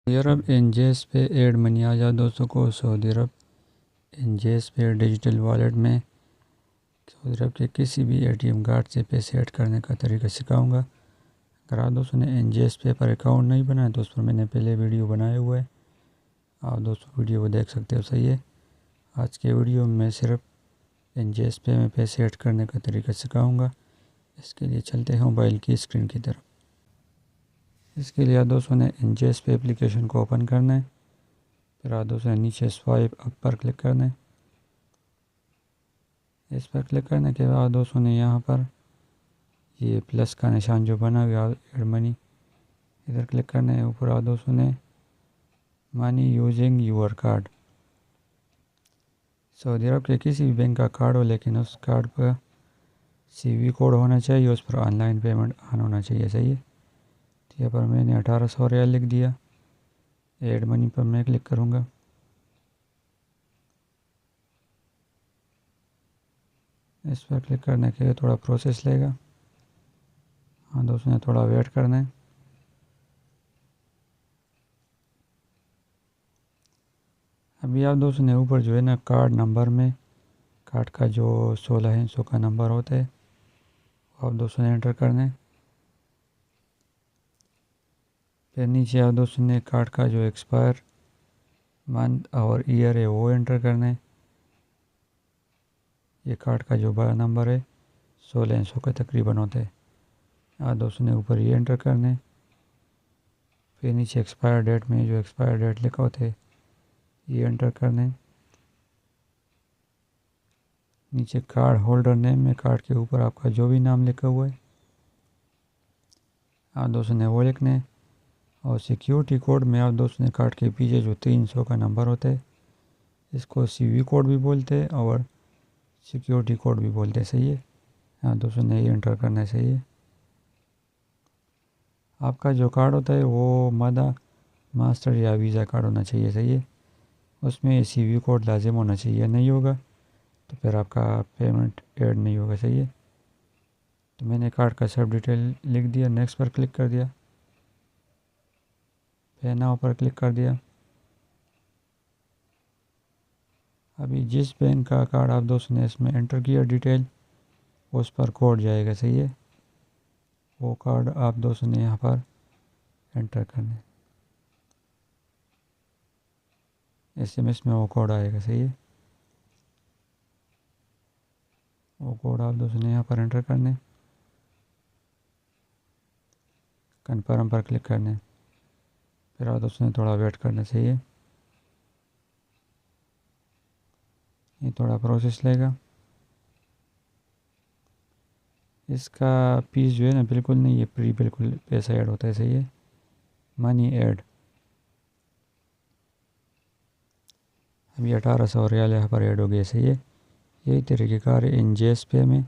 Saudi अरब एनजेस पे add money. आज आप दोस्तों को सऊदी अरब एनजेस पे डिजिटल वॉलेट में सऊदी अरब के किसी भी एटीएम कार्ड से पैसे ऐड करने का तरीका सिखाऊंगा। अगर आप दोस्तों ने एनजेस पे पर अकाउंट नहीं बनाया तो उस पर मैंने पहले वीडियो बनाया हुआ है, आप दोस्तों वीडियो को देख सकते हो। सही है, आज के वीडियो में मैं सिर्फ एनजेस पे में पैसे ऐड करने का तरीका सिखाऊंगा। इसके लिए चलते हैं मोबाइल की स्क्रीन की तरफ। इसके लिए आप दोस्तों ने एनजेस पे एप्लीकेशन को ओपन करना है, फिर आप दोस्तों ने नीचे स्वाइप अप पर क्लिक करना है। इस पर क्लिक करने के बाद दोस्तों ने यहाँ पर ये प्लस का निशान जो बना हुआ एड मनी, इधर क्लिक करना है। ऊपर आप दोस्तों ने money using your card, Saudi Arab के किसी भी बैंक का कार्ड हो लेकिन उस कार्ड पर सीवी कोड होना चाहिए, उस पर ऑनलाइन पेमेंट ऑन होना चाहिए। सही है, तो यहाँ पर मैंने 1800 रियाल लिख दिया। एड मनी पर मैं क्लिक करूँगा। इस पर क्लिक करने के लिए थोड़ा प्रोसेस लेगा। हाँ दोस्तों ने थोड़ा वेट करना है। अभी आप दोस्तों ने ऊपर जो है ना कार्ड नंबर में कार्ड का जो 16 अंकों का नंबर होता है वो आप दोस्तों ने एंटर करना है। फिर नीचे आप दोस्तों ने कार्ड का जो एक्सपायर मंथ और ईयर है वो एंटर करना है। ये कार्ड का जो बड़ा नंबर है 16 अंकों का तकरीबन होता है, आप दोस्तों ने ऊपर ये एंटर करना है। फिर नीचे एक्सपायर डेट में जो एक्सपायर डेट लिखा होता है ये एंटर करना है। नीचे कार्ड होल्डर नेम में कार्ड के ऊपर आपका जो भी नाम लिखा हुआ है आप दोस्तों ने वो लिखना है। और सिक्योरिटी कोड में आप दोस्तों ने कार्ड के पीछे जो 300 का नंबर होता है इसको सीवी कोड भी बोलते हैं और सिक्योरिटी कोड भी बोलते हैं। सही है, आप दोस्तों ने ये एंटर करना है। सही है, आपका जो कार्ड होता है वो मादा मास्टर या वीज़ा कार्ड होना चाहिए। सही है, उसमें सीवी कोड लाजिम होना चाहिए, नहीं होगा तो फिर आपका पेमेंट ऐड नहीं होगा। सही है, तो मैंने कार्ड का सब डिटेल लिख दिया, नेक्स्ट पर क्लिक कर दिया, पे नाउ पर क्लिक कर दिया। अभी जिस बैंक का कार्ड आप दोस्तों ने इसमें एंटर किया डिटेल उस पर कोड जाएगा। सही है, वो कार्ड आप दोस्तों ने यहाँ पर एंटर करना है, एसएमएस में वो कोड आएगा। सही है, वो कोड आप दोस्तों ने यहाँ पर एंटर करना है, कन्फर्म पर क्लिक करना है, फिर आप दोस्तों ने थोड़ा वेट करना। सही है, ये थोड़ा प्रोसेस लेगा। इसका फीस जो है ना बिल्कुल नहीं, ये प्री बिल्कुल पैसा ऐड होता है। सही है, मनी ऐड। अभी 1800 रियाल यहाँ पर ऐड हो गया। सही है, यही तरीक़ेकार एनजेस पे में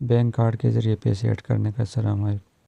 बैंक कार्ड के ज़रिए पैसे ऐड करने का। अस्सलाम वालेकुम।